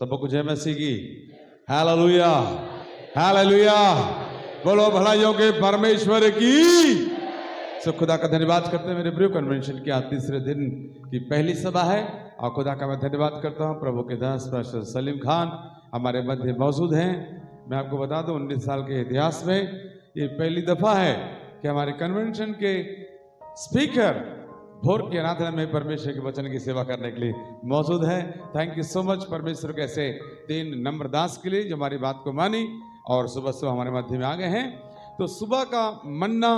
सबको जय मसीह की। Hallelujah, hallelujah. बोलो भलाइयों के परमेश्वर की। सो खुदा का धन्यवाद करते हैं। मेरे प्रिय कन्वेंशन की आज तीसरे दिन की पहली सभा है और खुदा का मैं धन्यवाद करता हूं। प्रभु के दास पास्टर सलीम खान हमारे मध्य मौजूद हैं। मैं आपको बता दूं 19 साल के इतिहास में ये पहली दफा है कि हमारे कन्वेंशन के स्पीकर भोर की आराधना में परमेश्वर के वचन की सेवा करने के लिए मौजूद है। थैंक यू सो मच परमेश्वर के ऐसे 3 नम्र दास के लिए जो हमारी बात को मानी और सुबह सुबह हमारे मध्य में आ गए हैं। तो सुबह का मन्ना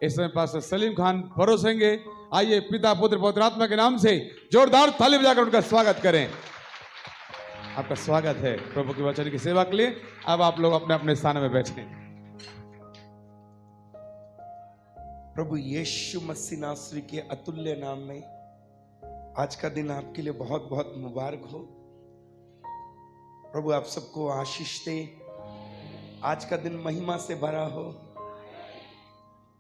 इस समय पास्टर सलीम खान परोसेंगे। आइए पिता पुत्र पवित्र आत्मा के नाम से जोरदार ताली बजाकर उनका स्वागत करें। आपका स्वागत है प्रभु के वचन की सेवा के लिए। अब आप लोग अपने अपने स्थान में बैठे। प्रभु यीशु मसीह नासरी के अतुल्य नाम में आज का दिन आपके लिए बहुत बहुत मुबारक हो। प्रभु आप सबको आशीष दे। आज का दिन महिमा से भरा हो।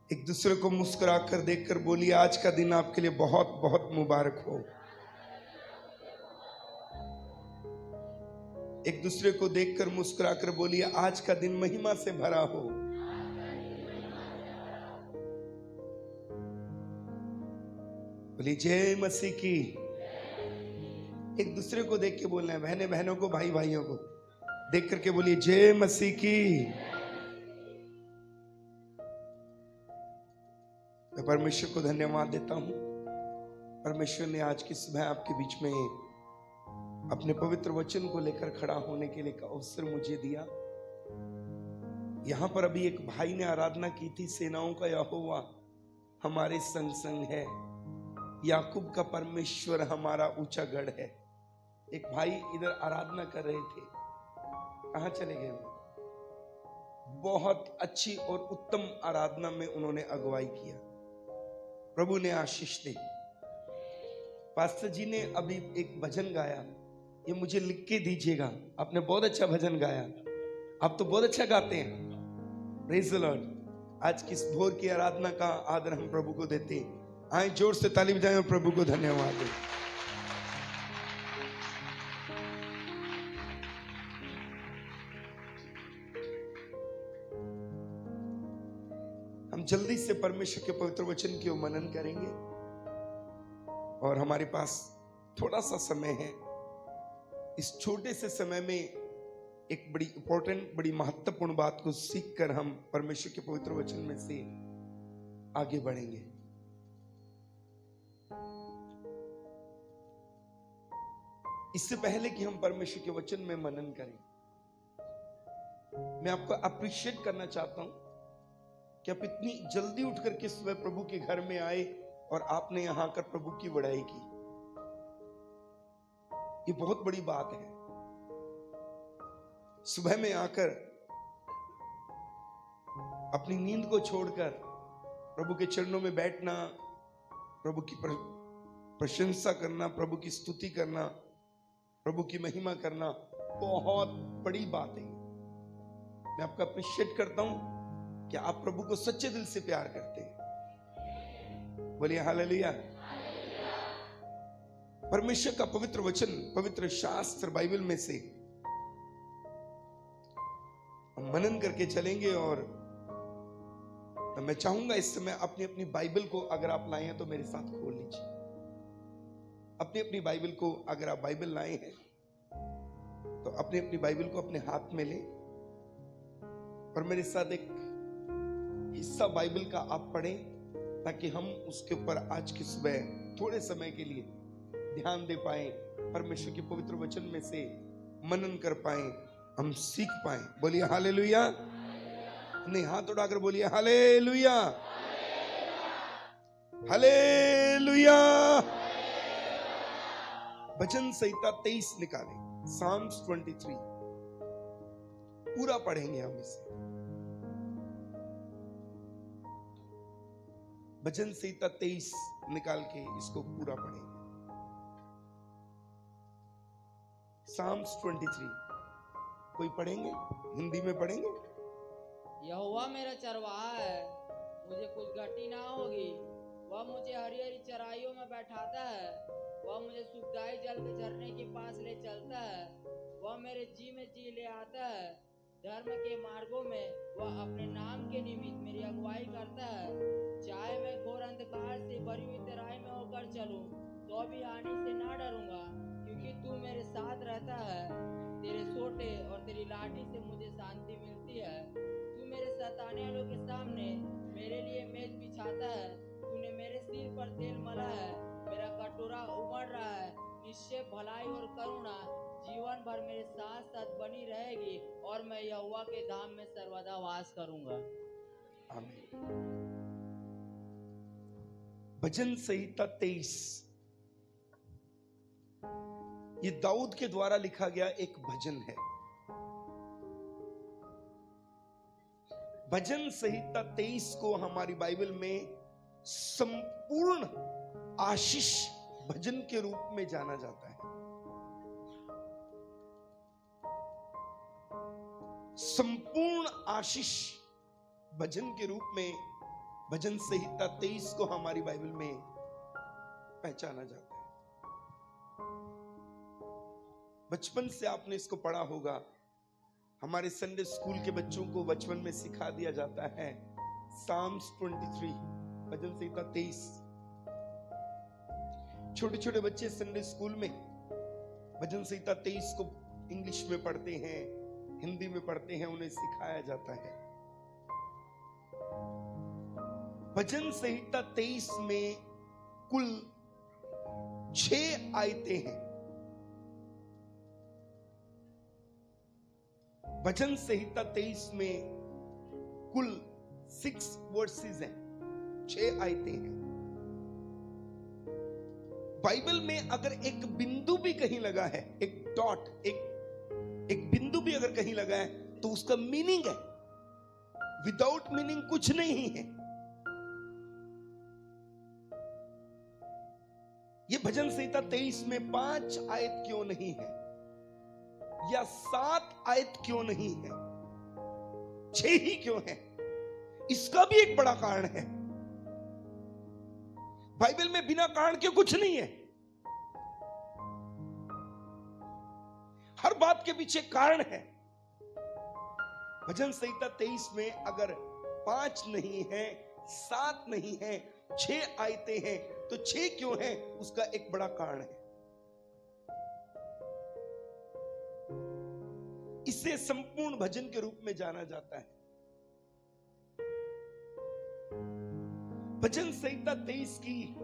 एक दूसरे को मुस्कुरा कर देखकर बोलिए आज का दिन आपके लिए बहुत बहुत मुबारक हो। एक दूसरे को देखकर मुस्कुरा कर बोलिए आज का दिन महिमा से भरा हो। बोलिए जय मसीह की। एक दूसरे को देख के बोलना है। बहने बहनों को, भाई भाइयों को देख करके बोलिए जय मसीह की। मैं परमेश्वर को धन्यवाद देता हूं। परमेश्वर ने आज की सुबह आपके बीच में अपने पवित्र वचन को लेकर खड़ा होने के लिए एक अवसर मुझे दिया। यहां पर अभी एक भाई ने आराधना की थी, सेनाओं का यहोवा हमारे संग संग है, याकूब का परमेश्वर हमारा ऊंचा गढ़ है। एक भाई इधर आराधना कर रहे थे, कहां चले गए? बहुत अच्छी और उत्तम आराधना में उन्होंने अगुवाई किया। प्रभु ने आशीष दी। पास्टर जी ने अभी एक भजन गाया, ये मुझे लिख के दीजिएगा। आपने बहुत अच्छा भजन गाया, आप तो बहुत अच्छा गाते हैं। Praise the Lord. आज की इस भोर की आराधना का आदर हम प्रभु को देते हैं। आए जोर से ताली बजाएं और प्रभु को धन्यवाद दें। हम जल्दी से परमेश्वर के पवित्र वचन की मनन करेंगे और हमारे पास थोड़ा सा समय है। इस छोटे से समय में एक बड़ी इंपॉर्टेंट, बड़ी महत्वपूर्ण बात को सीखकर हम परमेश्वर के पवित्र वचन में से आगे बढ़ेंगे। इससे पहले कि हम परमेश्वर के वचन में मनन करें, मैं आपको अप्रिशिएट करना चाहता हूं कि आप इतनी जल्दी उठ करके सुबह प्रभु के घर में आए और आपने यहां आकर प्रभु की बड़ाई की। ये बहुत बड़ी बात है। सुबह में आकर अपनी नींद को छोड़कर प्रभु के चरणों में बैठना, प्रभु की प्रशंसा करना, प्रभु की स्तुति करना, प्रभु की महिमा करना बहुत बड़ी बात है। मैं आपका अप्रिशिएट करता हूं कि आप प्रभु को सच्चे दिल से प्यार करते हैं। बोलिए हालेलुया। परमेश्वर का पवित्र वचन, पवित्र शास्त्र बाइबल में से हम मनन करके चलेंगे और मैं चाहूंगा इस समय अपनी अपनी बाइबल को अगर आप लाए हैं तो मेरे साथ खोल लीजिए। अपनी अपनी बाइबल को, अगर आप बाइबल लाए हैं तो अपनी अपनी बाइबल को अपने हाथ में लें और मेरे साथ एक हिस्सा बाइबल का आप पढ़ें ताकि हम उसके ऊपर आज की सुबह थोड़े समय के लिए ध्यान दे पाए, परमेश्वर के पवित्र वचन में से मनन कर पाए, हम सीख पाए। बोलिए हालेलुया। नहीं, हाथ उठाकर बोलिए हालेलुया, हालेलुया। भजन संहिता 23 निकालें, साम्स 23 पूरा पढ़ेंगे हम इसे। भजन संहिता 23 निकाल के इसको पूरा पढ़ेंगे। साम्स 23 कोई पढ़ेंगे? हिंदी में पढ़ेंगे। यहोवा मेरा चरवाहा है, मुझे कुछ घटी ना होगी। वह मुझे हरी हरी चराइयों में बैठाता है। वह मुझे सुखदाई जल के झरने के पास ले चलता है। वह मेरे जी में जी ले आता है। धर्म के मार्गों में वह अपने नाम के निमित्त मेरी अगुवाई करता है। चाहे मैं घोर अंधकार से भरी हुई तराई में होकर चलूं, तो भी हानि से ना डरूंगा, क्योंकि तू मेरे साथ रहता है। तेरे सोटे और तेरी लाठी से मुझे शांति मिलती है। तू मेरे सताने वालों के सामने मेरे लिए मेज बिछाता है। तूने मेरे सिर पर तेल मला है। मेरा कटोरा उमड़ रहा है। निश्चय भलाई और करुणा जीवन भर मेरे साथ साथ बनी रहेगी, और मैं यहोवा के धाम में सर्वदा वास करूंगा। आमीन। भजन संहिता 23 ये दाऊद के द्वारा लिखा गया एक भजन है। भजन संहिता 23 को हमारी बाइबल में संपूर्ण आशीष भजन के रूप में जाना जाता है। संपूर्ण आशीष भजन के रूप में भजन संहिता 23 को हमारी बाइबल में पहचाना जाता है। बचपन से आपने इसको पढ़ा होगा। हमारे संडे स्कूल के बच्चों को बचपन में सिखा दिया जाता है साम्स 23, भजन संहिता 23। छोटे छोटे बच्चे संडे स्कूल में भजन संहिता 23 को इंग्लिश में पढ़ते हैं, हिंदी में पढ़ते हैं, उन्हें सिखाया जाता है। भजन संहिता 23 में कुल 6 आयतें हैं। भजन संहिता 23 में कुल 6 वर्सेस हैं, 6 आयतें हैं। बाइबल में अगर एक बिंदु भी कहीं लगा है, एक डॉट, एक बिंदु भी अगर कहीं लगा है, तो उसका मीनिंग है। विदाउट मीनिंग कुछ नहीं है। ये भजन संहिता 23 में 5 आयत क्यों नहीं है, या 7 आयत क्यों नहीं है, 6 ही क्यों है, इसका भी एक बड़ा कारण है। बाइबल में बिना कारण के कुछ नहीं है। हर बात के पीछे कारण है। भजन संहिता 23 में अगर 5 नहीं है, 7 नहीं है, 6 आयतें हैं, तो 6 क्यों है, उसका एक बड़ा कारण है। इसे संपूर्ण भजन के रूप में जाना जाता है। भजन संहिता 23 की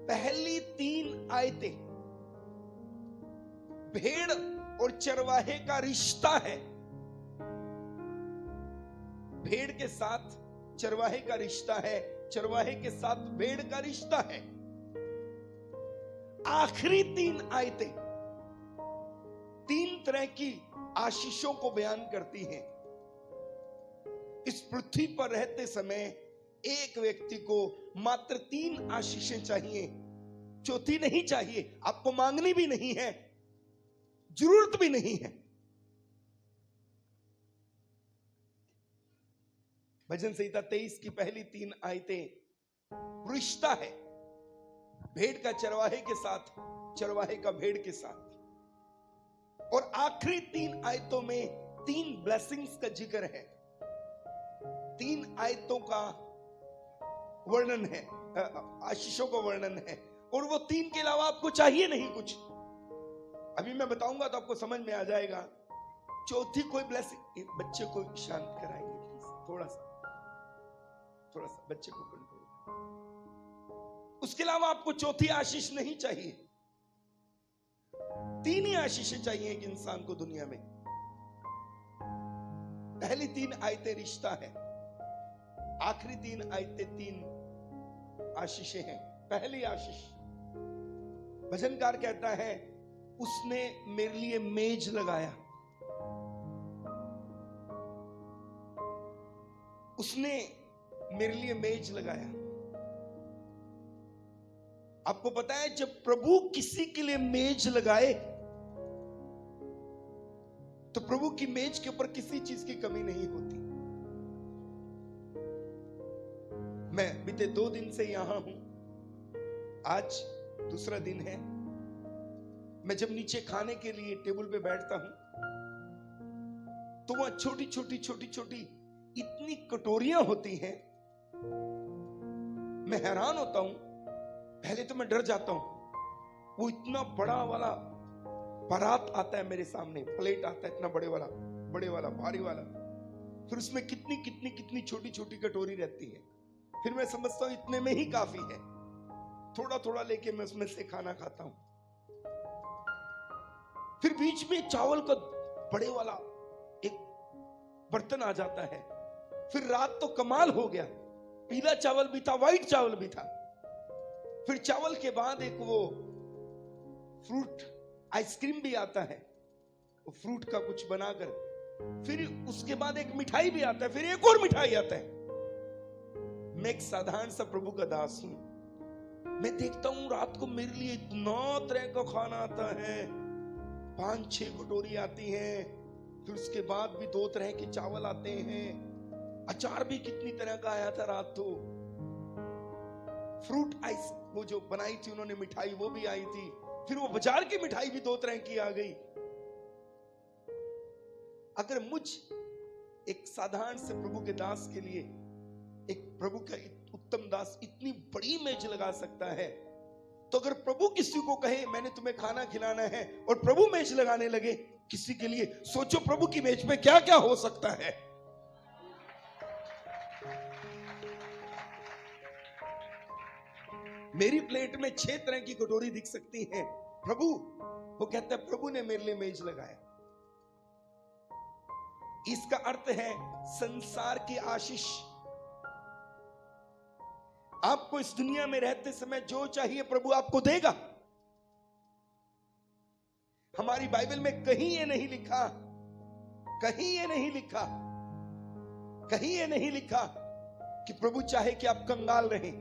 पहली 3 आयतें भेड़ और चरवाहे का रिश्ता है। भेड़ के साथ चरवाहे का रिश्ता है, चरवाहे के साथ भेड़ का रिश्ता है। आखिरी 3 आयतें 3 तरह की आशीषों को बयान करती हैं। इस पृथ्वी पर रहते समय एक व्यक्ति को मात्र 3 आशीषें चाहिए, चौथी नहीं चाहिए। आपको मांगनी भी नहीं है, जरूरत भी नहीं है। भजन संहिता 23 की पहली 3 आयतें रिश्ता है, भेड़ का चरवाहे के साथ, चरवाहे का भेड़ के साथ। और आखिरी 3 आयतों में 3 ब्लेसिंग्स का जिक्र है, 3 आयतों का वर्णन है, आशीषों का वर्णन है। और वो 3 के अलावा आपको चाहिए नहीं कुछ। अभी मैं बताऊंगा तो आपको समझ में आ जाएगा। चौथी कोई ब्लेसिंग, बच्चे को शांत कराइए प्लीज, थोड़ा सा बच्चे को कंट्रोल। उसके अलावा आपको चौथी आशीष नहीं चाहिए। 3 ही आशीषें चाहिए एक इंसान को दुनिया में। पहली 3 आयतें रिश्ता है, आखिरी 3 आयतें 3 आशीषें हैं। पहली आशीष, भजनकार कहता है, उसने मेरे लिए मेज लगाया, उसने मेरे लिए मेज लगाया। आपको पता है, जब प्रभु किसी के लिए मेज लगाए तो प्रभु की मेज के ऊपर किसी चीज की कमी नहीं होती। मैं बीते 2 दिन से यहां हूं, आज दूसरा दिन है। मैं जब नीचे खाने के लिए टेबल पे बैठता हूं तो वहां छोटी छोटी छोटी छोटी इतनी कटोरियां होती हैं, मैं हैरान होता हूं। पहले तो मैं डर जाता हूं। वो इतना बड़ा वाला परात आता है मेरे सामने, प्लेट आता है इतना बड़े वाला भारी वाला, फिर उसमें कितनी कितनी कितनी छोटी छोटी कटोरी रहती है। फिर मैं समझता हूं इतने में ही काफी है, थोड़ा थोड़ा लेके मैं उसमें से खाना खाता हूं। फिर बीच में चावल का बड़े वाला एक बर्तन आ जाता है। फिर रात तो कमाल हो गया, पीला चावल भी था, व्हाइट चावल भी था। फिर चावल के बाद एक वो फ्रूट आइसक्रीम भी आता है, वो फ्रूट का कुछ बनाकर। फिर उसके बाद एक मिठाई भी आता है, फिर एक और मिठाई आता है। मैं एक साधारण सा प्रभु का दास हूं। मैं देखता हूं रात को मेरे लिए इतना तरह का खाना आता है, 5-6 कटोरी आती हैं। फिर उसके बाद भी 2 तरह के चावल आते हैं, अचार भी कितनी तरह का आया था रात। तो फ्रूट आइस वो जो बनाई थी उन्होंने मिठाई, वो भी आई थी। फिर वो बाजार की मिठाई भी 2 तरह की आ गई। अगर मुझ एक साधारण से प्रभु के दास के लिए एक प्रभु का उत्तम दास इतनी बड़ी मेज लगा सकता है, तो अगर प्रभु किसी को कहे मैंने तुम्हें खाना खिलाना है और प्रभु मेज लगाने लगे किसी के लिए, सोचो प्रभु की मेज में क्या क्या हो सकता है। मेरी प्लेट में 6 तरह की कटोरी दिख सकती है, प्रभु वो कहता है प्रभु ने मेरे लिए मेज लगाया। इसका अर्थ है संसार की आशीष। आपको इस दुनिया में रहते समय जो चाहिए प्रभु आपको देगा। हमारी बाइबल में कहीं ये नहीं लिखा, कहीं ये नहीं लिखा, कहीं ये नहीं लिखा कि प्रभु चाहे कि आप कंगाल रहें।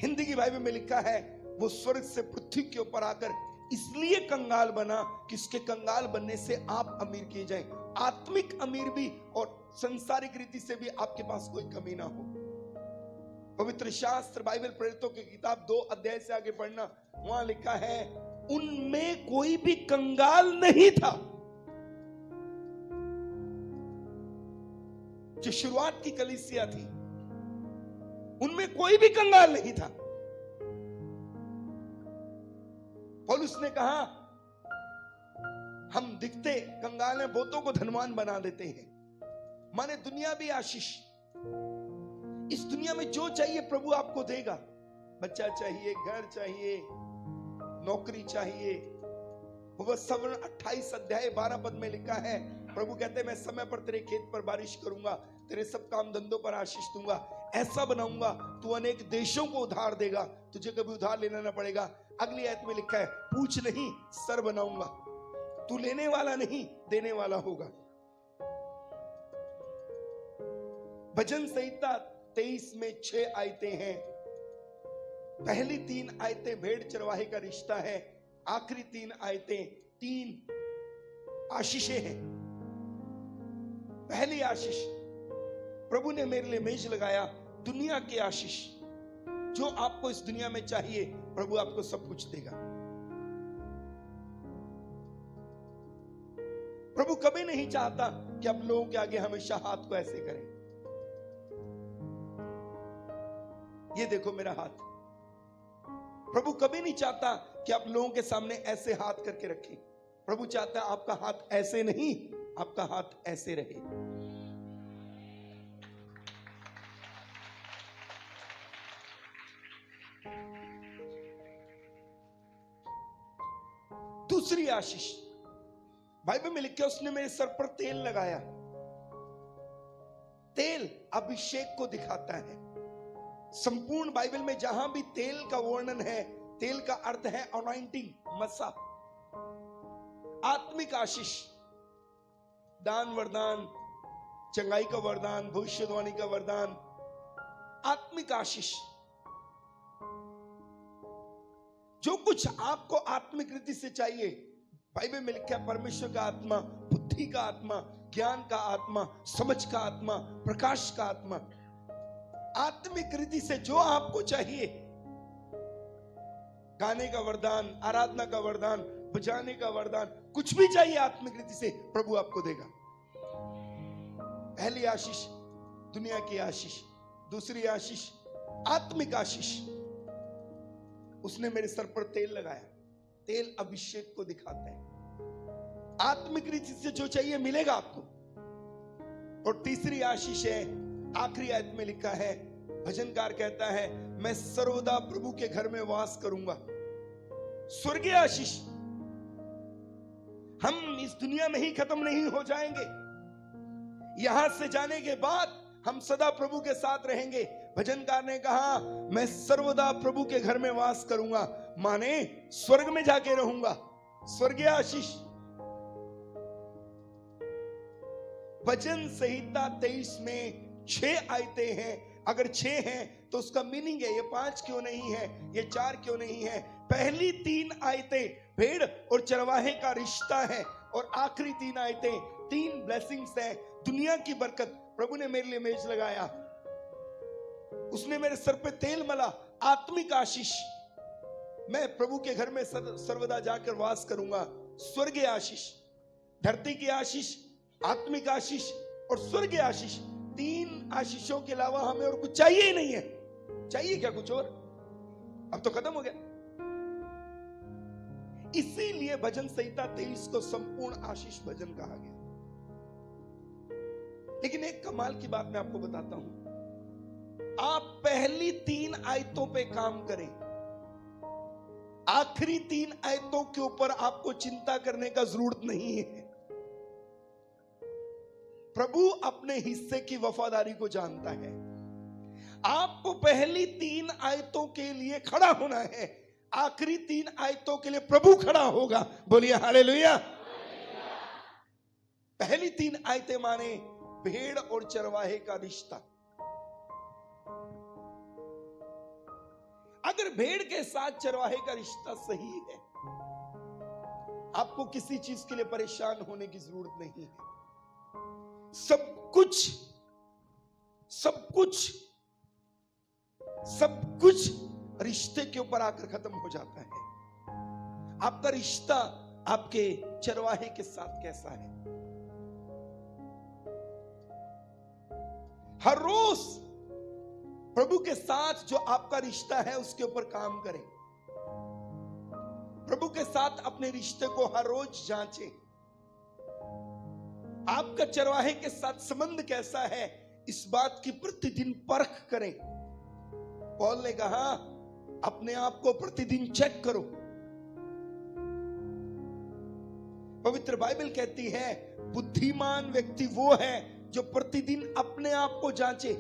हिंदी की बाइबल में लिखा है वो स्वर्ग से पृथ्वी के ऊपर आकर इसलिए कंगाल बना कि उसके कंगाल बनने से आप अमीर किए जाएं। आत्मिक अमीर भी और संसारिक रीति से भी आपके पास कोई कमी ना हो। पवित्र शास्त्र बाइबल प्रेरितों की किताब 2 अध्याय से आगे पढ़ना, वहां लिखा है उनमें कोई भी कंगाल नहीं था। जो शुरुआत की कलीसिया थी उनमें कोई भी कंगाल नहीं था। पौलुस ने कहा हम दिखते कंगाल हैं, बहुतों को धनवान बना देते हैं। माने दुनिया भी आशीष। इस दुनिया में जो चाहिए प्रभु आपको देगा। बच्चा चाहिए, घर चाहिए, नौकरी चाहिए। उपसवर्ण 28 अध्याय 12 पद में लिखा है, प्रभु कहते हैं मैं समय पर तेरे खेत पर बारिश करूंगा, तेरे सब काम धंधों पर आशीष दूंगा, ऐसा बनाऊंगा तू अनेक देशों को उधार देगा, तुझे कभी उधार लेना ना पड़ेगा। अगली आयत में लिखा है पूछ नहीं सर बनाऊंगा, तू लेने वाला नहीं देने वाला होगा। भजन संहिता 23 में 6 आयतें हैं। पहली 3 आयतें भेड़ चरवाहे का रिश्ता है, आखिरी 3 आयतें 3 आशीषें हैं। पहली आशीष, प्रभु ने मेरे लिए मेज लगाया, दुनिया की आशीष। जो आपको इस दुनिया में चाहिए प्रभु आपको सब कुछ देगा। प्रभु कभी नहीं चाहता कि आप लोगों के आगे हमेशा हाथ को ऐसे करें। ये देखो मेरा हाथ। प्रभु कभी नहीं चाहता कि आप लोगों के सामने ऐसे हाथ करके रखें। प्रभु चाहता है आपका हाथ ऐसे नहीं, आपका हाथ ऐसे रहे। दूसरी आशीष बाइबल में लिखा, उसने मेरे सर पर तेल लगाया। तेल अभिषेक को दिखाता है। संपूर्ण बाइबल में जहां भी तेल का वर्णन है, तेल का अर्थ है अनॉइंटिंग, मसा। आत्मिक आशीष, दान वरदान, चंगाई का वरदान, भविष्यवाणी का वरदान, आत्मिक आशीष। जो कुछ आपको आत्मिक रीति से चाहिए, बाइबल में लिखा है परमेश्वर का आत्मा, बुद्धि का आत्मा, ज्ञान का आत्मा, समझ का आत्मा, प्रकाश का आत्मा। आत्मिक रीति से जो आपको चाहिए, गाने का वरदान, आराधना का वरदान, बजाने का वरदान, कुछ भी चाहिए आत्मिक रीति से, प्रभु आपको देगा। पहली आशीष दुनिया की आशीष, दूसरी आशीष आत्मिक आशीष। उसने मेरे सर पर तेल लगाया, तेल अभिषेक को दिखाता है। आत्मिक रीति से जो चाहिए मिलेगा आपको। और तीसरी आशीष है, आखिरी आयत में लिखा है, भजनकार कहता है, मैं सर्वदा प्रभु के घर में वास करूंगा। स्वर्गीय आशीष। हम इस दुनिया में ही खत्म नहीं हो जाएंगे, यहां से जाने के बाद हम सदा प्रभु के साथ रहेंगे। भजनकार ने कहा, मैं सर्वदा प्रभु के घर में वास करूंगा, माने स्वर्ग में जाके रहूंगा। स्वर्गीय आशीष। भजन संहिता 23 में 6 आयतें हैं। अगर 6 हैं तो उसका मीनिंग है, ये 5 क्यों नहीं है, ये 4 क्यों नहीं है। पहली 3 आयतें भेड़ और चरवाहे का रिश्ता है, और आखिरी 3 आयतें 3 ब्लेसिंग्स हैं, दुनिया की बरकत। प्रभु ने मेरे लिए मेज लगाया, उसने मेरे सर पे तेल मला, आत्मिक आशीष। मैं प्रभु के घर में सर्वदा जाकर वास करूंगा। स्वर्गीय आशीष, धरती की आशीष, आत्मिक आशीष और स्वर्गीय आशीष। 3 आशीषों के अलावा हमें और कुछ चाहिए ही नहीं है। चाहिए क्या कुछ और? अब तो खत्म हो गया। इसीलिए भजन संहिता 23 को संपूर्ण आशीष भजन कहा गया। लेकिन एक कमाल की बात मैं आपको बताता हूं, आप पहली 3 आयतों पे काम करें, आखिरी 3 आयतों के ऊपर आपको चिंता करने का जरूरत नहीं है। प्रभु अपने हिस्से की वफादारी को जानता है। आपको पहली 3 आयतों के लिए खड़ा होना है, आखिरी 3 आयतों के लिए प्रभु खड़ा होगा। बोलिए हालेलुया। पहली 3 आयतें माने भेड़ और चरवाहे का रिश्ता। अगर भेड़ के साथ चरवाहे का रिश्ता सही है, आपको किसी चीज के लिए परेशान होने की जरूरत नहीं है। सब कुछ रिश्ते के ऊपर आकर खत्म हो जाता है। आपका रिश्ता आपके चरवाहे के साथ कैसा है? हर रोज प्रभु के साथ जो आपका रिश्ता है उसके ऊपर काम करें। प्रभु के साथ अपने रिश्ते को हर रोज जांचें। आपका चरवाहे के साथ संबंध कैसा है, इस बात की प्रतिदिन परख करें। पौल ने कहा, अपने आप को प्रतिदिन चेक करो। पवित्र बाइबल कहती है, बुद्धिमान व्यक्ति वो है जो प्रतिदिन अपने आप को जांचे।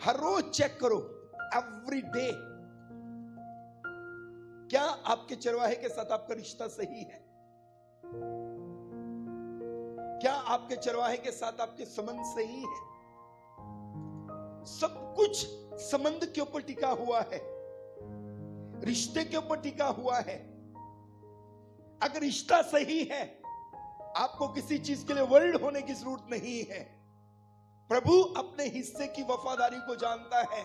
हर रोज चेक करो, एवरी डे। क्या आपके चरवाहे के साथ आपका रिश्ता सही है? क्या आपके चरवाहे के साथ आपके संबंध सही है? सब कुछ संबंध के ऊपर टिका हुआ है, रिश्ते के ऊपर टिका हुआ है। अगर रिश्ता सही है, आपको किसी चीज के लिए वर्ल्ड होने की जरूरत नहीं है। प्रभु अपने हिस्से की वफादारी को जानता है।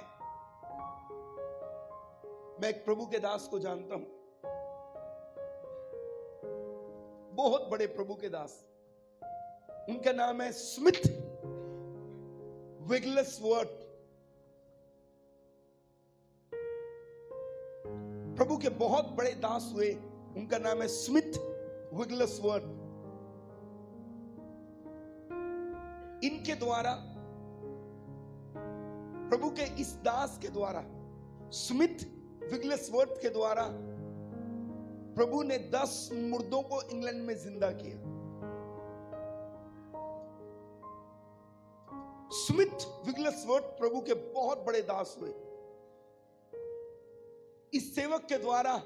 मैं एक प्रभु के दास को जानता हूं, बहुत बड़े प्रभु के दास। उनका नाम है स्मिथ विगलसवर्थ। प्रभु के बहुत बड़े दास हुए, उनका नाम है स्मिथ विगलसवर्थ। इनके द्वारा, प्रभु के इस दास के द्वारा, स्मिथ विगलसवर्थ के द्वारा, प्रभु ने 10 मुर्दों को इंग्लैंड में जिंदा किया। स्मिथ विगलसवर्थ प्रभु के बहुत बड़े दास हुए। इस सेवक के द्वारा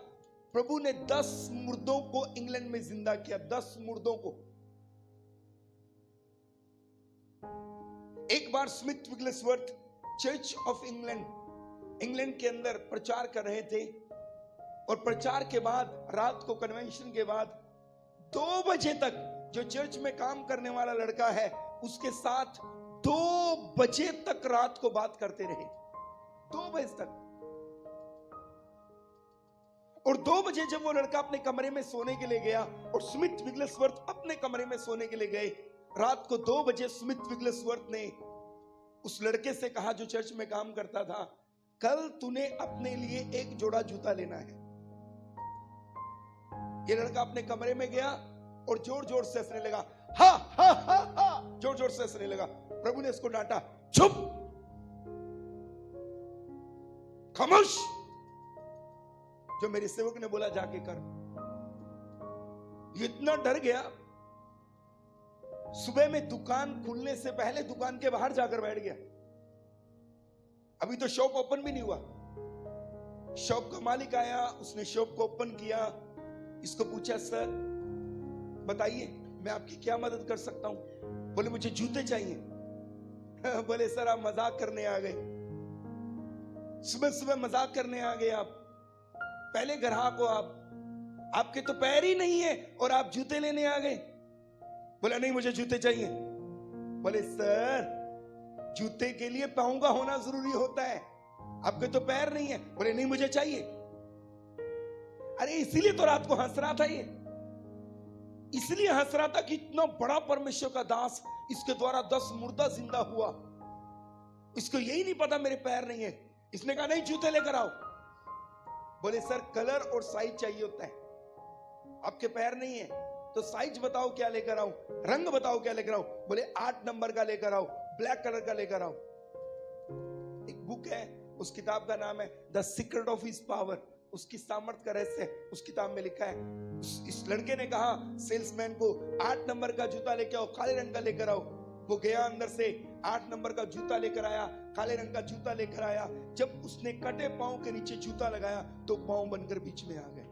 प्रभु ने 10 मुर्दों को इंग्लैंड में जिंदा किया। 10 मुर्दों को। एक बार स्मिथ विगलसवर्थ चर्च ऑफ इंग्लैंड के अंदर प्रचार कर रहे थे, और प्रचार के बाद, रात को कन्वेंशन के बाद 2 बजे तक जो चर्च में काम करने वाला लड़का है, उसके साथ 2 बजे तक रात को बात करते रहे, 2 बजे तक। और 2 बजे जब वो लड़का अपने कमरे में सोने के लिए गया और स्मिथ विगलेसवर्थ अपने कमरे में सोने के लिए गए, रात को 2 बजे स्मिथ विगलेसवर्थ ने उस लड़के से कहा जो चर्च में काम करता था, कल तूने अपने लिए एक जोड़ा जूता लेना है। ये लड़का अपने कमरे में गया और जोर जोर से हंसने लगा, हा हा हा हा, जोर जोर से हंसने लगा। प्रभु ने उसको डांटा, चुप, खामोश। जो मेरे सेवक ने बोला जाके कर। ये इतना डर गया, सुबह में दुकान खुलने से पहले दुकान के बाहर जाकर बैठ गया। अभी तो शॉप ओपन भी नहीं हुआ। शॉप का मालिक आया, उसने शॉप को ओपन किया, इसको पूछा, सर बताइए मैं आपकी क्या मदद कर सकता हूं। बोले मुझे जूते चाहिए। बोले सर आप मजाक करने आ गए, सुबह सुबह मजाक करने आ गए आप। पहले ग्राहक हो आप, आपके तो पैर ही नहीं है और आप जूते लेने आ गए। बोला नहीं मुझे जूते चाहिए। बोले सर जूते के लिए पांव का होना जरूरी होता है, आपके तो पैर नहीं है। बोले नहीं मुझे चाहिए। अरे इसीलिए तो रात को हंस रहा था, ये इसलिए हंस रहा था कि इतना बड़ा परमेश्वर का दास, इसके द्वारा 10 मुर्दा जिंदा हुआ, इसको यही नहीं पता मेरे पैर नहीं है। इसने कहा नहीं जूते लेकर आओ। बोले सर कलर और साइज चाहिए होता है, आपके पैर नहीं है तो साइज बताओ क्या लेकर आऊं, रंग बताओ क्या लेकर आऊं। बोले 8 नंबर का लेकर आओ, ब्लैक कलर का लेकर आओ। एक बुक है, उस किताब का नाम है the secret of his power, उसकी सामर्थ्य का रहस्य। उस किताब में लिखा है, इस लड़के ने कहा सेल्समैन को 8 नंबर का जूता लेकर आओ, काले रंग का लेकर आओ। वो गया अंदर से 8 नंबर का जूता लेकर आया, काले रंग का जूता लेकर आया। जब उसने कटे पांव के नीचे जूता लगाया तो पांव बनकर बीच में आ गए।